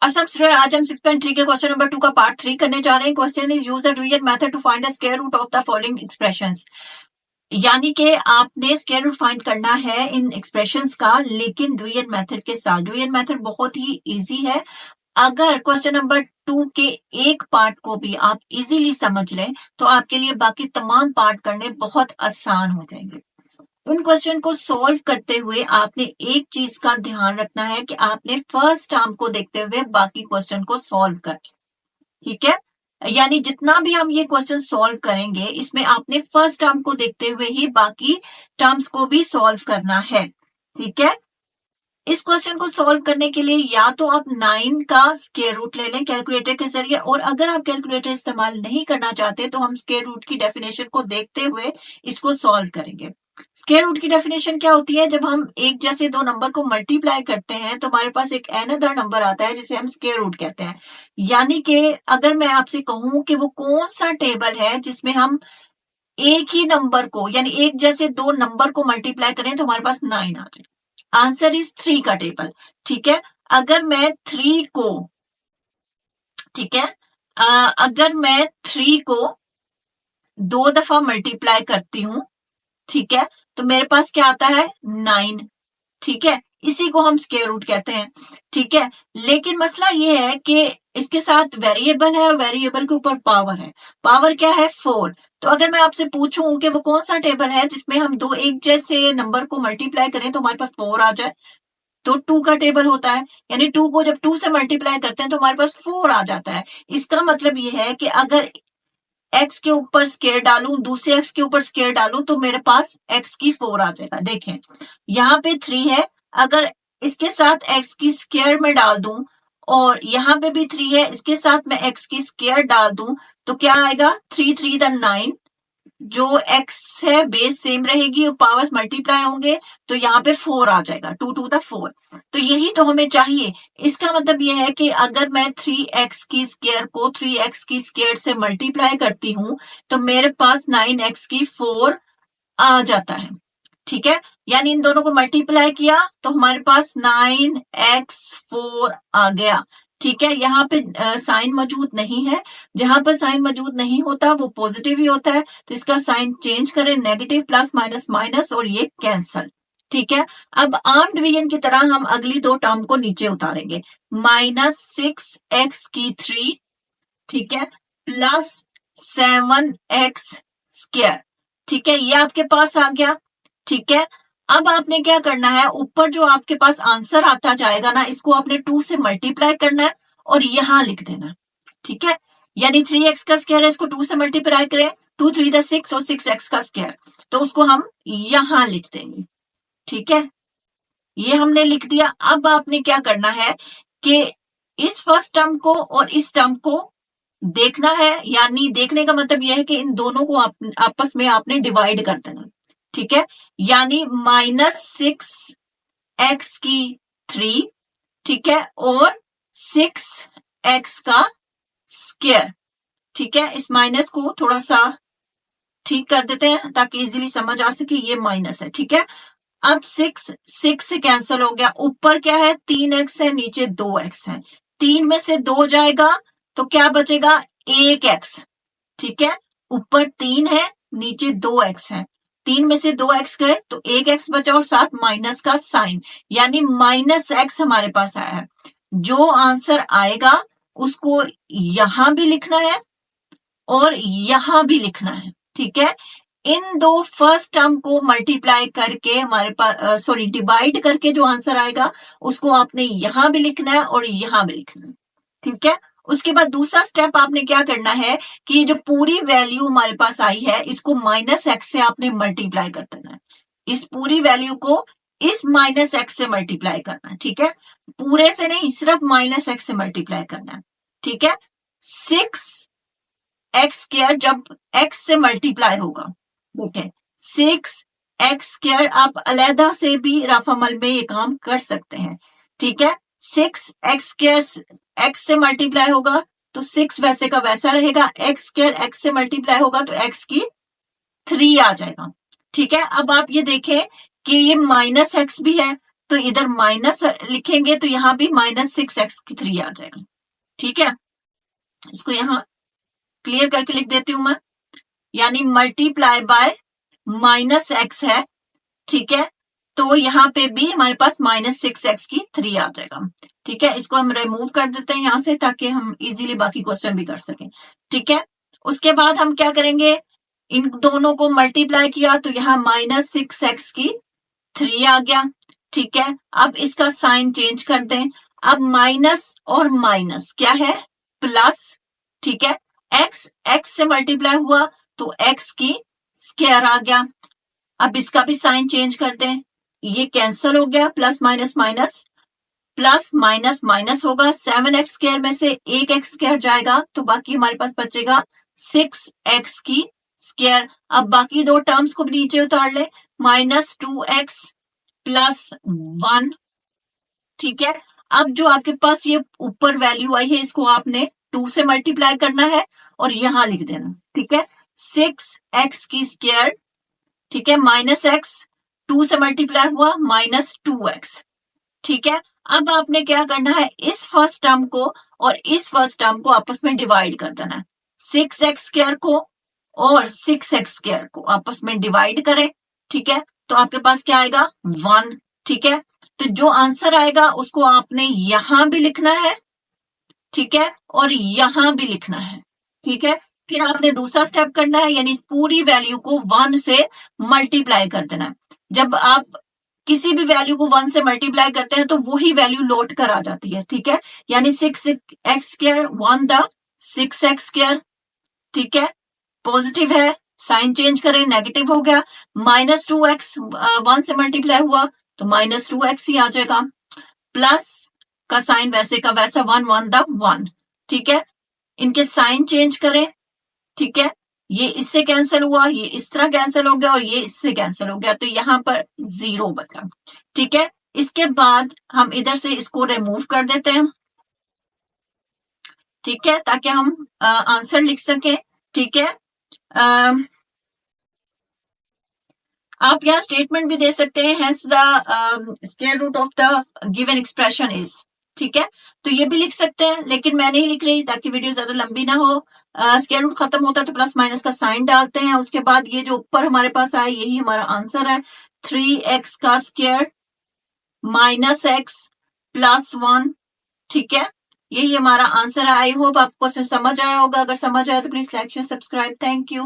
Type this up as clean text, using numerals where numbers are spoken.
Assam student, आज हम 6.3 के क्वेश्चन नंबर 2 का पार्ट 3 करने जा रहे हैं। Question is use the dual method to find the square root of the following expressions. यानी कि आपने स्क्वायर रूट फाइंड करना है इन एक्सप्रेशंस का, लेकिन डुअल मेथड के साथ। डुअल मेथड बहुत ही इजी है। अगर क्वेश्चन नंबर 2 के एक पार्ट को भी आप इजीली समझ लें तो आपके लिए बाकी तमाम पार्ट करने बहुत आसान हो जाएंगे। इन क्वेश्चन को सॉल्व करते हुए आपने एक चीज का ध्यान रखना है कि आपने फर्स्ट टर्म को देखते हुए बाकी क्वेश्चन को सॉल्व करना, ठीक है। यानी जितना भी हम ये क्वेश्चन सॉल्व करेंगे इसमें आपने फर्स्ट टर्म को देखते हुए ही बाकी टर्म्स को भी सॉल्व करना है, ठीक है। इस क्वेश्चन को सॉल्व करने के लिए या तो आप 9 का स्क्वायर रूट ले लें कैलकुलेटर के जरिए, और अगर आप कैलकुलेटर इस्तेमाल नहीं करना चाहते तो हम स्क्वायर रूट की डेफिनेशन को देखते हुए इसको सॉल्व करेंगे। स्क्वायर रूट की डेफिनेशन क्या होती है? जब हम एक जैसे दो नंबर को मल्टीप्लाई करते हैं तो हमारे पास एक अनदर नंबर आता है जिसे हम स्क्वायर रूट कहते हैं। यानी कि अगर मैं आपसे कहूं कि वो कौन सा टेबल है जिसमें हम एक ही नंबर को यानी एक जैसे दो नंबर को मल्टीप्लाई करें तो हमारे पास 9 आ जाए। आंसर इज 3 का टेबल, ठीक है। अगर मैं 3 को, ठीक है, अगर मैं 3 को 2 दफा मल्टीप्लाई करती हूं, ठीक है, तो मेरे पास क्या आता है? 9, ठीक है। इसी को हम स्क्वायर रूट कहते हैं, ठीक है। लेकिन मसला ये है कि इसके साथ वेरिएबल है और वेरिएबल के ऊपर पावर है। पावर क्या है? 4। तो अगर मैं आपसे पूछूं कि वो कौन सा टेबल है जिसमें हम दो एक जैसे नंबर को मल्टीप्लाई करें तो हमारे पास 4 आ जाए, तो 2 का टेबल होता है। यानी 2 को जब 2 से मल्टीप्लाई करते हैं तो हमारे पास 4 आ जाता है। इसका मतलब ये है कि अगर x के ऊपर स्क्वायर डालूं, दूसरे x के ऊपर स्क्वायर डालूं तो मेरे पास x की 4 आ जाएगा। देखें यहाँ पे 3 है, अगर इसके साथ x की स्क्वायर में डाल दूं और यहाँ पे भी 3 है, इसके साथ मैं x की स्क्वायर डाल दूं तो क्या आएगा? 3 3 9। जो x है बेस सेम रहेगी और पावर्स मल्टीप्लाई होंगे तो यहाँ पे 4 आ जाएगा। 2 2 4। तो यही तो हमें चाहिए। इसका मतलब यह है कि अगर मैं 3x की स्क्वायर को 3x की स्क्वायर से मल्टीप्लाई करती हूं तो मेरे पास 9x की 4 आ जाता है, ठीक है। यानी इन दोनों को मल्टीप्लाई किया तो हमारे पास 9x4 आ गया, ठीक है। यहाँ पे साइन मौजूद नहीं है, जहां पर साइन मौजूद नहीं होता वो पॉजिटिव ही होता है, तो इसका साइन चेंज करें, नेगेटिव प्लस माइनस माइनस और ये कैंसल, ठीक है। अब आर्म डिवीजन की तरह हम अगली दो टर्म को नीचे उतारेंगे। -6x की 3, ठीक है, प्लस 7x स्क्वायर, ठीक है, ये आपके पास आ गया, ठीक है। अब आपने क्या करना है, ऊपर जो आपके पास आंसर आता जाएगा ना, इसको आपने 2 से मल्टीप्लाई करना है और यहां लिख देना, ठीक है। यानी 3x का स्क्वायर है, इसको 2 से मल्टीप्लाई करें, 2 3 6 और 6x का स्क्वायर, तो उसको हम यहां लिख देंगे, ठीक है। ये हमने लिख दिया। अब आपने क्या करना है कि इस फर्स्ट टर्म को और इस टर्म को देखना है, यानी देखने का मतलब यह है कि इन दोनों को आपस में आपने डिवाइड कर देना, ठीक है। यानी -6x की 3, ठीक है, और 6x का स्क्वायर, ठीक है। इस माइनस को थोड़ा सा ठीक कर देते हैं ताकि इजीली समझ आ सके, ये माइनस है, ठीक है। अब 6 से कैंसिल हो गया, ऊपर क्या है? 3x है, नीचे 2x है, 3 में से 2 जाएगा तो क्या बचेगा? 1x, ठीक है। ऊपर 3 है, नीचे 2x है, 3 में से 2x गए तो 1x बचा और साथ माइनस का साइन, यानी -x हमारे पास आया है। जो आंसर आएगा उसको यहां भी लिखना है और यहां भी लिखना है, ठीक है। इन दो फर्स्ट टर्म को मल्टीप्लाई करके हमारे पास डिवाइड करके जो आंसर आएगा उसको आपने यहां भी लिखना है और यहां भी लिखना है, ठीक है। उसके बाद दूसरा स्टेप आपने क्या करना है कि जो पूरी वैल्यू हमारे पास आई है इसको -x से आपने मल्टीप्लाई कर देना है। इस पूरी वैल्यू को इस -x से मल्टीप्लाई करना है, ठीक है। पूरे से नहीं, सिर्फ -x से मल्टीप्लाई करना है, ठीक है। 6x² जब x से मल्टीप्लाई होगा, देखें 6x² आप अलहदा से भी रफअमल में ये काम कर सकते हैं, ठीक है। 6x² x से मल्टीप्लाई होगा तो 6 वैसे का वैसा रहेगा, x² x से मल्टीप्लाई होगा तो x की 3 आ जाएगा, ठीक है। अब आप ये देखें कि ये -x भी है तो इधर माइनस लिखेंगे तो यहाँ भी -6x3 आ जाएगा। ठीक है, इसको यहाँ क्लियर करके लिख देती हूं मैं, यानी मल्टीप्लाई बाय -x है। ठीक है, तो यहाँ पे भी हमारे पास -6x3 आ जाएगा। ठीक है, इसको हम रिमूव कर देते हैं यहां से ताकि हम इजीली बाकी क्वेश्चन भी कर सकें। ठीक है, उसके बाद हम क्या करेंगे, इन दोनों को मल्टीप्लाई किया तो यहाँ -6x3 आ गया। ठीक है, अब इसका साइन चेंज कर दें, अब माइनस और माइनस क्या है, प्लस। ठीक है, x से मल्टीप्लाई हुआ तो x की स्क्वायर आ गया। अब इसका भी साइन चेंज कर दें, ये कैंसिल हो गया, plus minus minus, plus minus minus होगा, 7x स्क्वायर में से एक x स्क्वायर जाएगा तो बाकी हमारे पास बचेगा 6x की स्क्वायर। अब बाकी दो टर्म्स को भी नीचे उतार ले, -2x + 1। ठीक है, अब जो आपके पास ये ऊपर वैल्यू आई है इसको आपने 2 से मल्टीप्लाई करना है और यहां लिख देना। ठीक है, 6x की स्क्वायर, ठीक है, -x 2 से मल्टीप्लाई हुआ -2x। ठीक है, अब आपने क्या करना है, इस फर्स्ट टर्म को और इस फर्स्ट टर्म को आपस में डिवाइड कर देना है। 6x स्क्वायर को और 6x स्क्वायर को आपस में डिवाइड करें। ठीक है, तो आपके पास क्या आएगा, 1। ठीक है, तो जो आंसर आएगा उसको आपने यहां भी लिखना है। ठीक है, और यहां भी लिखना है। ठीक है, फिर आपने दूसरा स्टेप करना है, यानी इस पूरी वैल्यू को 1 से मल्टीप्लाई कर देना है। जब आप किसी भी वैल्यू को 1 से मल्टीप्लाई करते हैं तो वही वैल्यू लौट कर आ जाती है। ठीक है, यानी 6x square 1 the 6x square. ठीक है, पॉजिटिव है, साइन चेंज करें, नेगेटिव हो गया, -2x 1 से मल्टीप्लाई हुआ तो -2x ही आ जाएगा, प्लस का साइन वैसे का वैसा 1 1 द 1। ठीक है, इनके साइन चेंज करें। ठीक है, ये इससे कैंसिल हुआ, ये इस तरह कैंसिल हो गया और ये इससे कैंसिल हो गया, तो यहां पर 0 बचा। ठीक है, इसके बाद हम इधर से इसको रिमूव कर देते हैं। ठीक है, ताकि हम आंसर लिख सकें। ठीक है, आप यहाँ स्टेटमेंट भी दे सकते हैं, hence the square root of the given expression is. ठीक है, तो ये भी लिख सकते हैं, लेकिन मैं नहीं लिख रही ताकि वीडियो ज्यादा लंबी ना हो। स्क्वायर रूट खत्म होता है तो प्लस माइनस का साइन डालते हैं, उसके बाद ये जो ऊपर हमारे पास आया यही हमारा आंसर है, 3x का स्क्वायर -x + 1। ठीक है, यही हमारा आंसर है। आई होप आपको समझ आया होगा, अगर समझ आया तो please like share subscribe. Thank you.